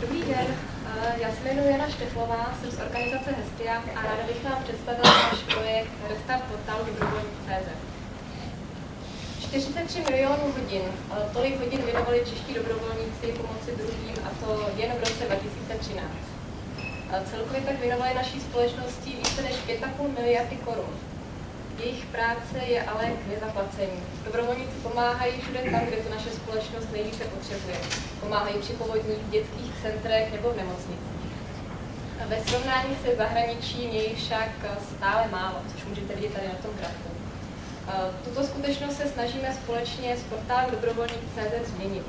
Dobrý den, já se jmenuji Jana Šteflová, jsem z organizace Hestia a ráda bych vám představila náš projekt Restart portálu dobrovolník.cz. 43 milionů hodin, tolik hodin věnovali čeští dobrovolníci pomoci druhým, a to jen v roce 2013. Celkově tak věnovali naší společnosti více než 5,5 miliardy korun. Jejich práce je ale k nezaplacení. Dobrovolníci pomáhají všude tam, kde to naše společnost nejvíce potřebuje. Pomáhají při povodních, v dětských centrech nebo v nemocnicích. Ve srovnání se zahraničím je jich však stále málo, což můžete vidět tady na tom grafu. Tuto skutečnost se snažíme společně s portálem dobrovolník.cz změnit.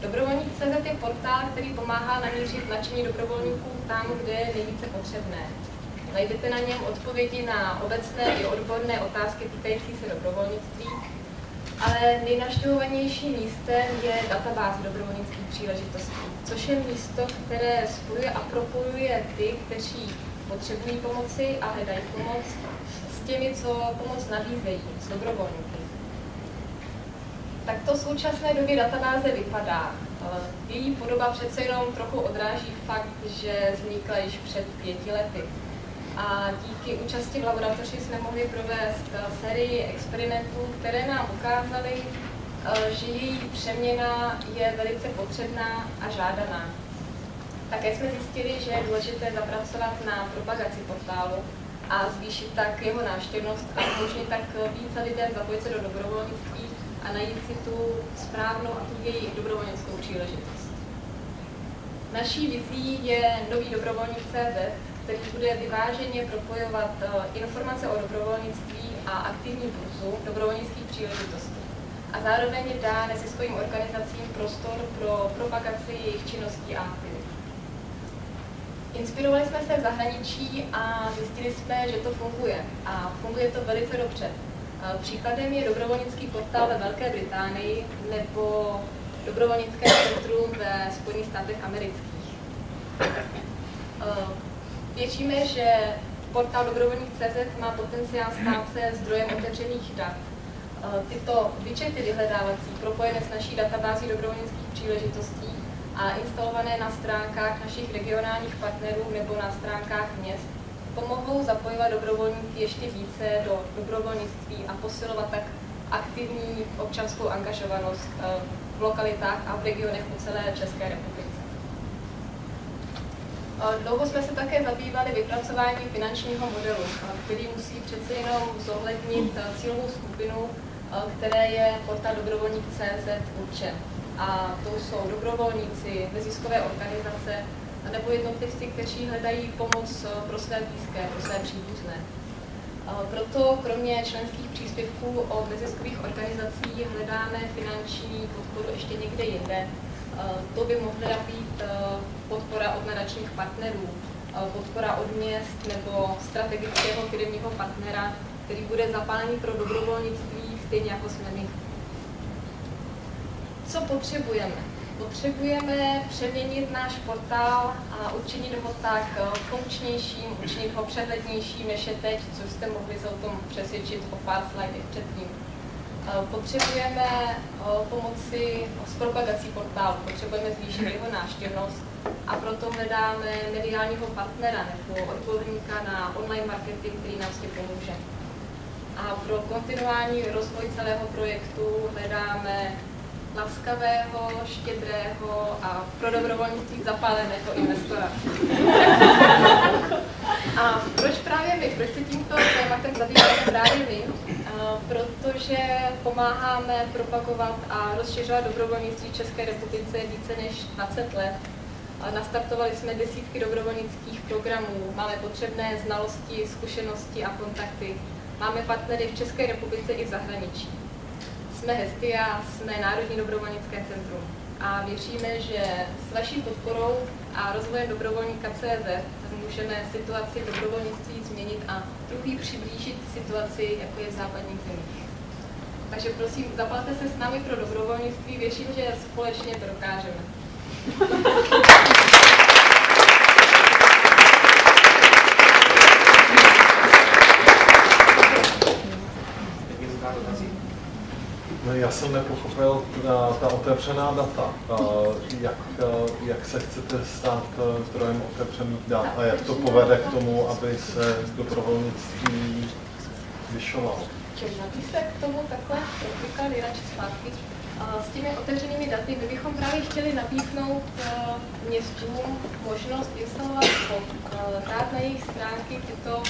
Dobrovolník.cz je portál, který pomáhá namířit nadšení dobrovolníků tam, kde je nejvíce potřebné. Najdete na něm odpovědi na obecné i odborné otázky týkající se dobrovolnictví, ale nejnavštěvovanějším místem je databáze dobrovolnických příležitostí, což je místo, které spojuje a propojuje ty, kteří potřebují pomoci a hledají pomoc, s těmi, co pomoc nabízejí, s dobrovolníky. Takto v současné době databáze vypadá. Její podoba přece jenom trochu odráží fakt, že vznikla již před 5 lety. A díky účasti v laboratoři jsme mohli provést sérii experimentů, které nám ukázaly, že její přeměna je velice potřebná a žádaná. Také jsme zjistili, že je důležité zapracovat na propagaci portálu a zvýšit tak jeho návštěvnost a umožnit tak více lidem zapojit se do dobrovolnictví a najít si tu správnou a tu její dobrovolnickou příležitost. Naší vizí je nový dobrovolník.cz, který bude vyváženě propojovat informace o dobrovolnictví a aktivní kurzu dobrovolnických příležitostí. A zároveň dá neziskovým organizacím prostor pro propagaci jejich činností a aktivit. Inspirovali jsme se v zahraničí a zjistili jsme, že to funguje. A funguje to velice dobře. Příkladem je dobrovolnický portál ve Velké Británii nebo dobrovolnické centrum ve Spojených státech amerických. Věříme, že portál dobrovolník.cz má potenciál stát se zdrojem otevřených dat. Tyto widgety vyhledávací, propojené s naší databází dobrovolnických příležitostí a instalované na stránkách našich regionálních partnerů nebo na stránkách měst, pomohou zapojovat dobrovolníky ještě více do dobrovolnictví a posilovat tak aktivní občanskou angažovanost v lokalitách a v regionech po celé České republice. Dlouho jsme se také zabývali vypracováním finančního modelu, který musí přece jenom zohlednit cílovou skupinu, které je portál dobrovolník.cz určen. A to jsou dobrovolníci, neziskové organizace nebo jednotlivci, kteří hledají pomoc pro své blízké, pro své příbuzné. Proto kromě členských příspěvků od neziskových organizací hledáme finanční podporu ještě někde jinde. To by mohla být podpora od nadačních partnerů, podpora od měst nebo strategického firemního partnera, který bude zapálený pro dobrovolnictví, stejně jako jsme my. Co potřebujeme? Potřebujeme přeměnit náš portál a učinit ho tak funkčnějším, učinit ho přehlednějším, než je teď, co jste mohli se o tom přesvědčit o pár slidech předtím. Potřebujeme pomoci s propagací portálu, potřebujeme zvýšit jeho návštěvnost a proto hledáme mediálního partnera nebo odborníka na online marketing, který nám s tím pomůže. A pro kontinuální rozvoj celého projektu hledáme laskavého, štědrého a pro dobrovolnictví zapáleného investora. A proč právě my? Proč se tímto tématem zabýváme právě my? Protože pomáháme propagovat a rozšiřovat dobrovolnictví v České republice více než 20 let. Nastartovali jsme desítky dobrovolnických programů, máme potřebné znalosti, zkušenosti a kontakty. Máme partnery v České republice i v zahraničí. Jsme Hestia, jsme Národní dobrovolnické centrum a věříme, že s vaší podporou a rozvojem dobrovolníka.cz můžeme situaci v dobrovolnictví změnit a trochu ji přiblížit situaci, jako je v západních zemích. Takže prosím, zaplaťte se s námi pro dobrovolnictví, věřím, že společně to dokážeme. Já jsem nepochopil ta otevřená data. Jak se chcete stát zdrojem otevřených dat a jak to povede k tomu, aby se dobrovolnictví zvyšovalo? Na se k tomu takhle trochu nejradši zpátky. S těmi otevřenými daty my bychom právě chtěli nabídnout městům možnost instalovat dát na jejich stránky tyto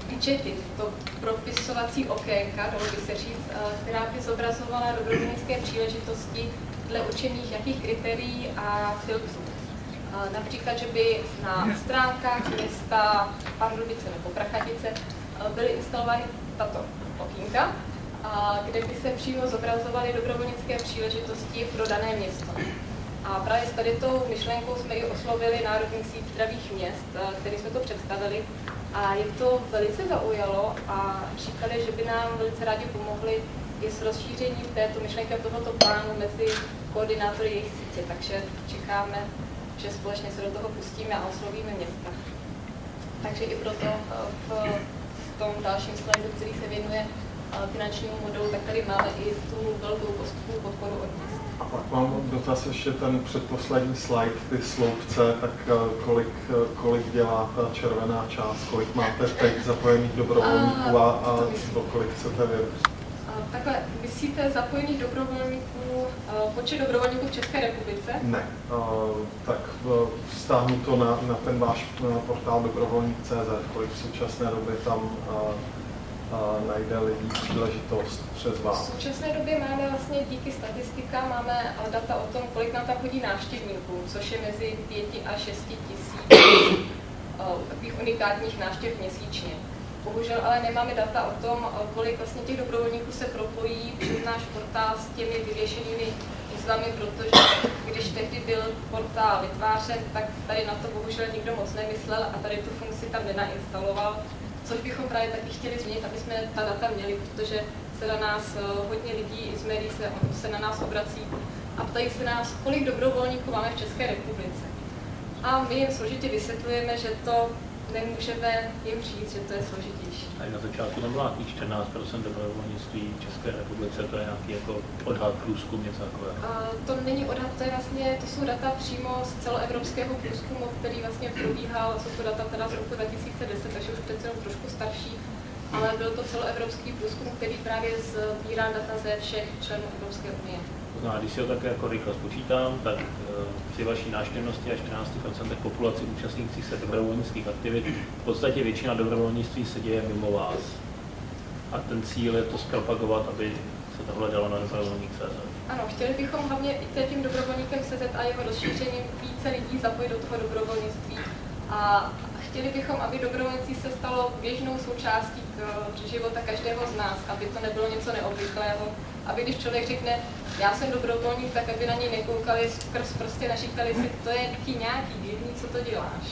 widgety, to propisovací okénka, dalo by se říct, která by zobrazovala dobrovolnické příležitosti dle určených jakých kritérií a filtrů. Například, že by na stránkách města Pardubice nebo Prachatice byly instalovány tato okýnka, kde by se přímo zobrazovaly dobrovolnické příležitosti pro dané město. A právě s tady tou myšlenkou jsme i oslovili Národní síť zdravých měst, který jsme to představili. A je to velice zaujalo a říkali, že by nám velice rádi pomohli i s rozšířením této myšlenky a tohoto plánu mezi koordinátory jejich sítě. Takže čekáme, že společně se do toho pustíme a oslovíme města. Takže i proto v tom dalším slajdu, který se věnuje finančnímu modelu, tak tady máme i tu velkou postupnou podporu od měst. A pak mám dotaz ještě ten předposlední slide, ty sloupce, tak kolik dělá ta červená část, kolik máte teď zapojených dobrovolníků a do kolik chcete vyrůst? Takhle, myslíte zapojených dobrovolníků, počet dobrovolníků v České republice? Ne, tak vztáhnu to na ten váš portál dobrovolník.cz, kolik v současné době tam najde lidí příležitost přes vás. V současné době máme vlastně díky statistikám máme data o tom, kolik nám tam chodí návštěvníků, což je mezi 5 a 6 tisíc takových unikátních návštěv měsíčně. Bohužel ale nemáme data o tom, kolik vlastně těch dobrovolníků se propojí přes náš portál s těmi vyvěšenými výzvami, protože když tehdy byl portál vytvářen, tak tady na to bohužel nikdo moc nemyslel a tady tu funkci tam nenainstaloval. Což bychom právě taky chtěli změnit, aby jsme ta data měli, protože se na nás hodně lidí i z médií se na nás obrací a ptají se nás, kolik dobrovolníků máme v České republice. A my jim složitě vysvětlujeme, že to nemůžeme jim říct, že to je složitější. A na začátku tam bylo nějakých 14% dobrovolnictví v České republice, to je nějaký jako odhad, průzkum, něco takového? To není odhad, to jsou data přímo z celoevropského průzkumu, který vlastně probíhal, jsou to data teda z roku 2010, takže už přece trošku starší, ale byl to celoevropský průzkum, který právě sbírá data ze všech členů Evropské unie. No a když si ho tak jako rychle spočítám, tak při vaší návštěvnosti a 14% populace účastnících se dobrovolnických aktivit v podstatě většina dobrovolnictví se děje mimo vás. A ten cíl je to zpropagovat, aby se tohle dalo na dobrovolník.cz. Ano, chtěli bychom hlavně i tím dobrovolníkem CZ a jeho rozšířením více lidí zapojit do toho dobrovolnictví. A chtěli bychom, aby dobrovolnictví se stalo běžnou součástí života každého z nás, aby to nebylo něco neobvyklého, aby když člověk řekne, já jsem dobrovolník, tak aby na něj nekoukali skrz prostě neříkali si, to je nějaký divný, co to děláš.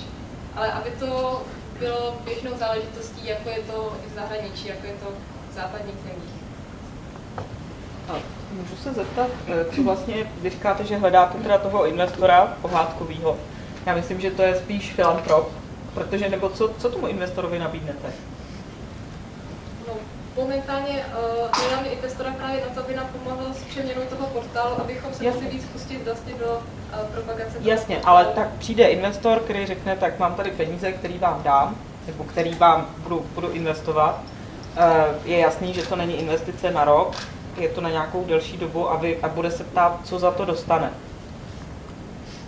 Ale aby to bylo běžnou záležitostí, jako je to i v zahraničí, jako je to v západních zemích. A můžu se zeptat, co vlastně, vy říkáte, že hledáte teda toho investora pohádkovýho. Já myslím, že to je spíš filantrop, protože, nebo co tomu investorovi nabídnete? No, momentálně hledáme investora právě na to, aby nám pomohl s přeměnou toho portálu, abychom se mohli víc pustit vlastně do propagace. Jasně, ale tak přijde investor, který řekne, tak mám tady peníze, který vám dám, nebo který vám budu investovat. Je jasný, že to není investice na rok, je to na nějakou delší dobu a bude se ptát, co za to dostane.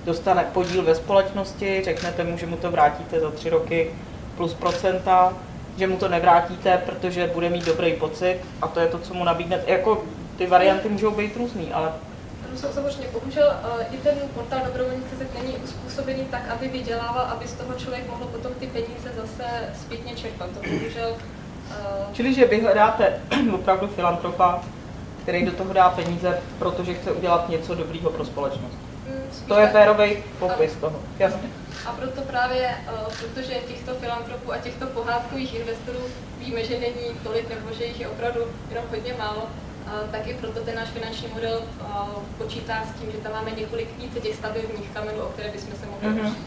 Dostane podíl ve společnosti, řeknete mu, že mu to vrátíte za 3 roky plus procenta, že mu to nevrátíte, protože bude mít dobrý pocit a to je to, co mu nabídnete. Jako ty varianty můžou být různý, ale... Samozřejmě, bohužel i ten portál dobrovolník.cz není uspůsobený tak, aby vydělával, aby z toho člověk mohl potom ty peníze zase zpětně čerpat. To bohužel... Čili, že vy hledáte opravdu filantropa, který do toho dá peníze, protože chce udělat něco dobrýho pro společnost. To je férový popis toho, jasně. A proto právě, protože těchto filantropů a těchto pohádkových investorů víme, že není tolik, nebo že jich je opravdu jenom hodně málo, tak i proto ten náš finanční model počítá s tím, že tam máme několik více těch stabilních kamenů, o které bychom se mohli učit.